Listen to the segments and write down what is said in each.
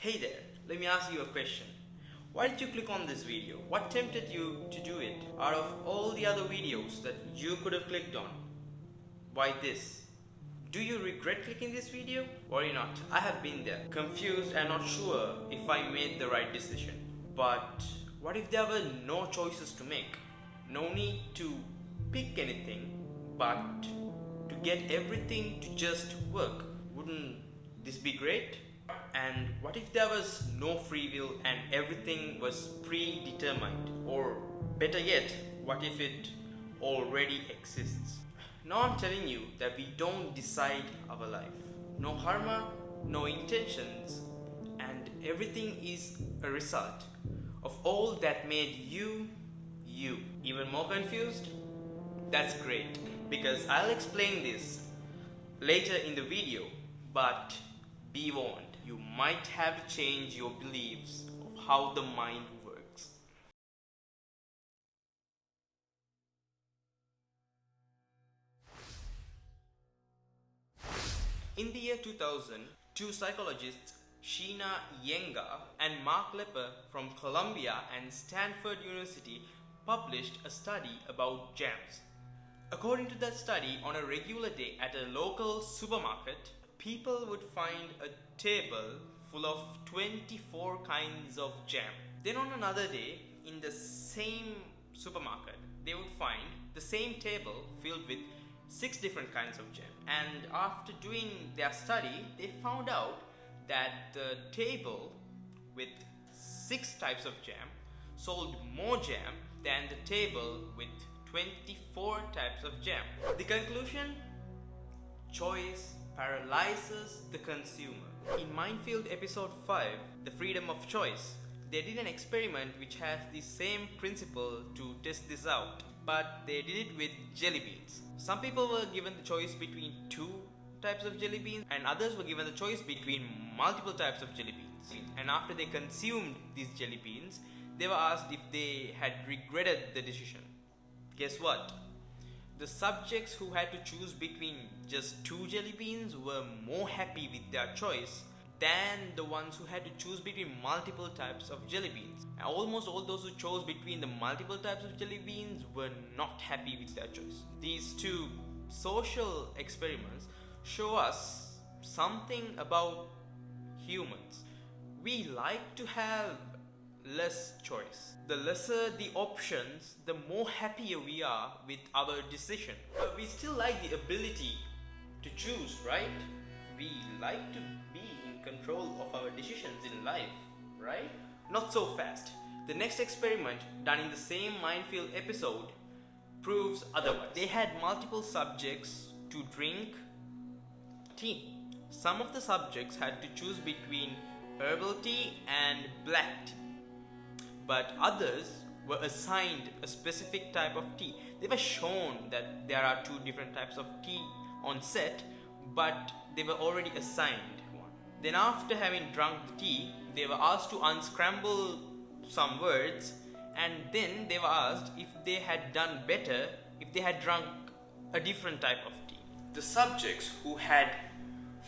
Hey there, let me ask you a question. Why did you click on this video? What tempted you to do it? Out of all the other videos that you could have clicked on, why this? Do you regret clicking this video? Worry not, I have been there, confused and not sure if I made the right decision. But what if there were no choices to make? No need to pick anything, but to get everything to just work. Wouldn't this be great? And what if there was no free will and everything was predetermined? Or better yet, what if it already exists? Now I'm telling you that we don't decide our life. No karma, no intentions, and everything is a result of all that made you, you. Even more confused? That's great, because I'll explain this later in the video, but be warned, you might have to change your beliefs of how the mind works. In the year 2000, two psychologists, Sheena Iyengar and Mark Lepper from Columbia and Stanford University published a study about jams. According to that study, on a regular day at a local supermarket, people would find a table full of 24 kinds of jam. Then on another day, in the same supermarket, they would find the same table filled with 6 different kinds of jam. And after doing their study, they found out that the table with 6 types of jam sold more jam than the table with 24 types of jam. The conclusion? Choice paralyzes the consumer. In Minefield episode 5, The Freedom of Choice, they did an experiment which has the same principle to test this out, but they did it with jelly beans. Some people were given the choice between 2 types of jelly beans and others were given the choice between multiple types of jelly beans. And after they consumed these jelly beans, they were asked if they had regretted the decision. Guess what? The subjects who had to choose between just 2 jelly beans were more happy with their choice than the ones who had to choose between multiple types of jelly beans. And almost all those who chose between the multiple types of jelly beans were not happy with their choice. These 2 social experiments show us something about humans. We like to have less choice. The lesser the options, the more happier we are with our decision. But we still like the ability to choose, right? We like to be in control of our decisions in life, right? Not so fast. The next experiment, done in the same Minefield episode, proves otherwise. They had multiple subjects to drink tea. Some of the subjects had to choose between herbal tea and black tea, but others were assigned a specific type of tea. They were shown that there are 2 different types of tea on set, but they were already assigned one. Then after having drunk the tea, they were asked to unscramble some words, and then they were asked if they had done better if they had drunk a different type of tea. The subjects who had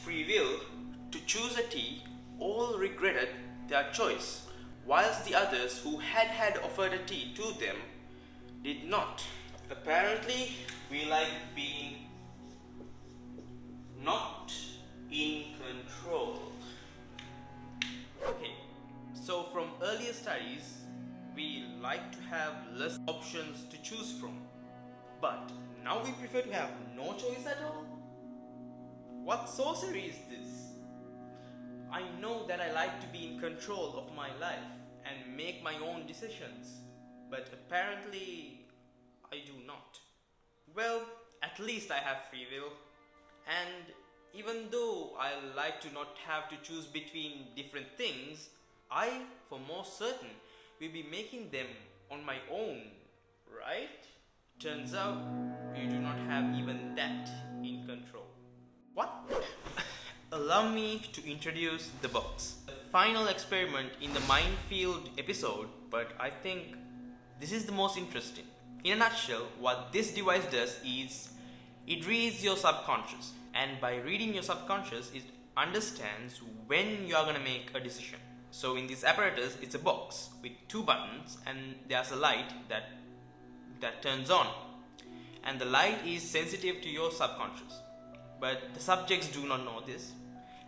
free will to choose a tea all regretted their choice, whilst the others who had offered a tea to them did not. Apparently, we like being not in control. Okay, so from earlier studies, we like to have less options to choose from. But now we prefer to have no choice at all? What sorcery is this? I know that I like to be in control of my life and make my own decisions, but apparently I do not. Well, at least I have free will, and even though I like to not have to choose between different things, I, for more certain, will be making them on my own, right? Turns out, you do not have even that in control. What? Allow me to introduce the box. The final experiment in the Minefield episode, but I think this is the most interesting. In a nutshell, what this device does is it reads your subconscious, and by reading your subconscious, it understands when you are going to make a decision. So in this apparatus, it's a box with two buttons, and there's a light that turns on, and the light is sensitive to your subconscious. But the subjects do not know this,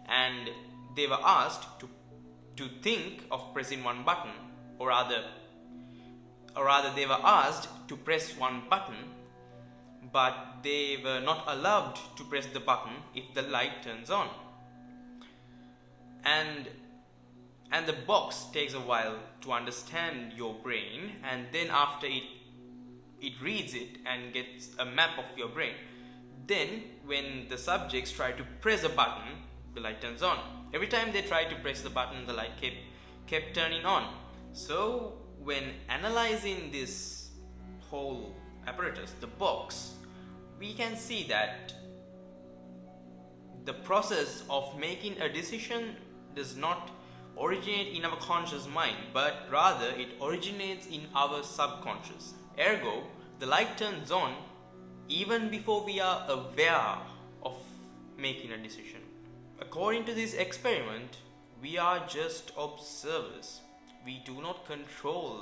and they were asked to think of pressing one button, or rather they were asked to press one button, but they were not allowed to press the button if the light turns on. And the box takes a while to understand your brain, and then after it reads it and gets a map of your brain. Then when the subjects try to press a button, the light turns on. Every time they tried to press the button, the light kept turning on. So when analyzing this whole apparatus, the box, we can see that the process of making a decision does not originate in our conscious mind, but rather it originates in our subconscious. Ergo, the light turns on even before we are aware of making a decision. According to this experiment, we are just observers. We do not control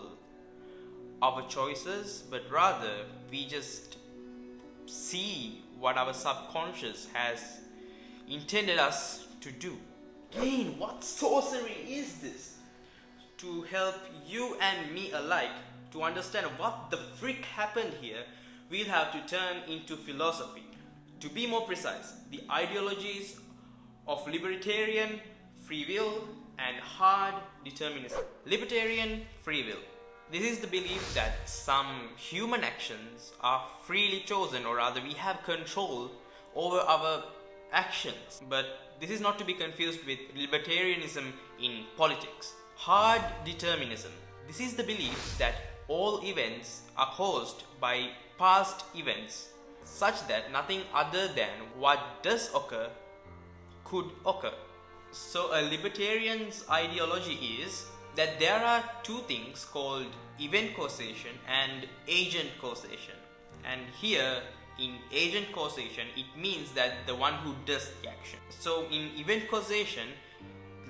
our choices, but rather we just see what our subconscious has intended us to do. Again, what sorcery is this? To help you and me alike to understand what the frick happened here, we'll have to turn into philosophy. To be more precise, the ideologies of libertarian, free will, and hard determinism. Libertarian free will. This is the belief that some human actions are freely chosen, or rather we have control over our actions. But this is not to be confused with libertarianism in politics. Hard determinism. This is the belief that all events are caused by past events, such that nothing other than what does occur could occur. So a libertarian's ideology is that there are two things called event causation and agent causation. And here in agent causation, it means that the one who does the action. So in event causation,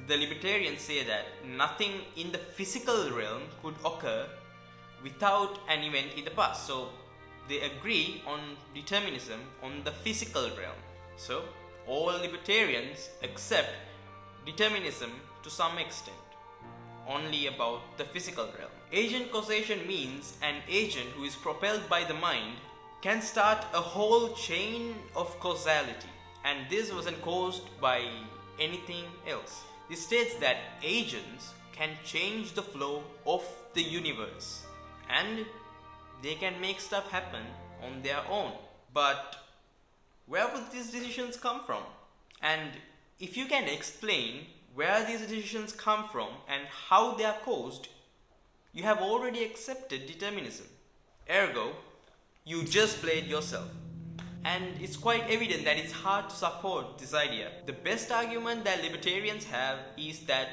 the libertarians say that nothing in the physical realm could occur without an event in the past. So they agree on determinism on the physical realm. So all libertarians accept determinism to some extent, only about the physical realm. Agent causation means an agent who is propelled by the mind can start a whole chain of causality, and this wasn't caused by anything else. This states that agents can change the flow of the universe, and they can make stuff happen on their own. But where would these decisions come from? And if you can explain where these decisions come from and how they are caused, you have already accepted determinism. Ergo, you just played yourself. And it's quite evident that it's hard to support this idea. The best argument that libertarians have is that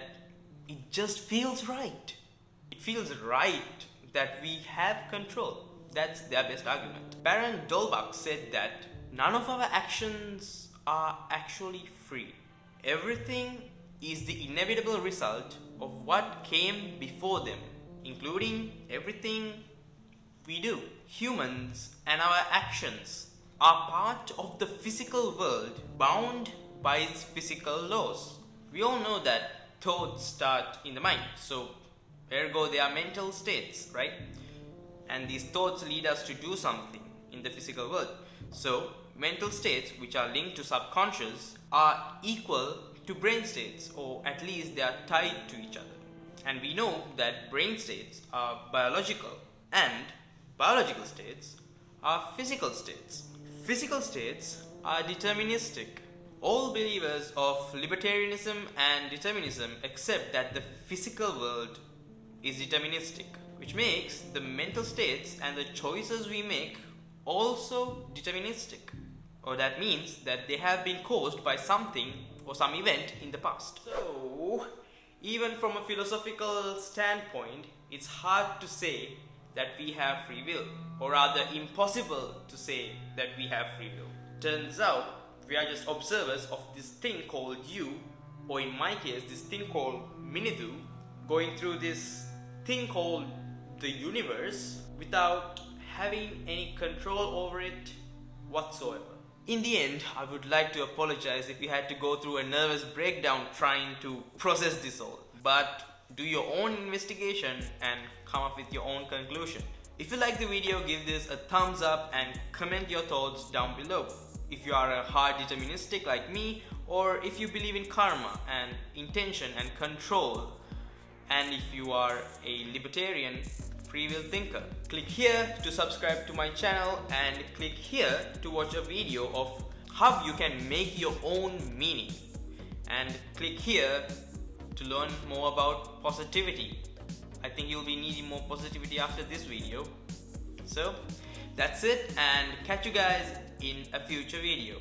it just feels right. It feels right that we have control. That's their best argument. Baron Dolbach said that none of our actions are actually free. Everything is the inevitable result of what came before them, including everything we do. Humans and our actions are part of the physical world, bound by its physical laws. We all know that thoughts start in the mind, so ergo they are mental states, right? And these thoughts lead us to do something in the physical world. So mental states, which are linked to subconscious, are equal to brain states, or at least they are tied to each other. And we know that brain states are biological, and biological states are physical states. Physical states are deterministic. All believers of libertarianism and determinism accept that the physical world is deterministic, which makes the mental states and the choices we make also deterministic. Or that means that they have been caused by something or some event in the past. So, even from a philosophical standpoint, it's hard to say that we have free will, or rather impossible to say that we have free will. Turns out We are just observers of this thing called you, or in my case, this thing called Minidu, going through this thing called the universe without having any control over it whatsoever. In the end, I would like to apologize if we had to go through a nervous breakdown trying to process this all. But do your own investigation and come up with your own conclusion. If you like the video, give this a thumbs up and comment your thoughts down below. If you are a hard deterministic like me, or if you believe in karma and intention and control, and if you are a libertarian free will thinker. Click here to subscribe to my channel and click here to watch a video of how you can make your own meaning, and click here to learn more about positivity. I think you'll be needing more positivity after this video. So that's it, and catch you guys in a future video.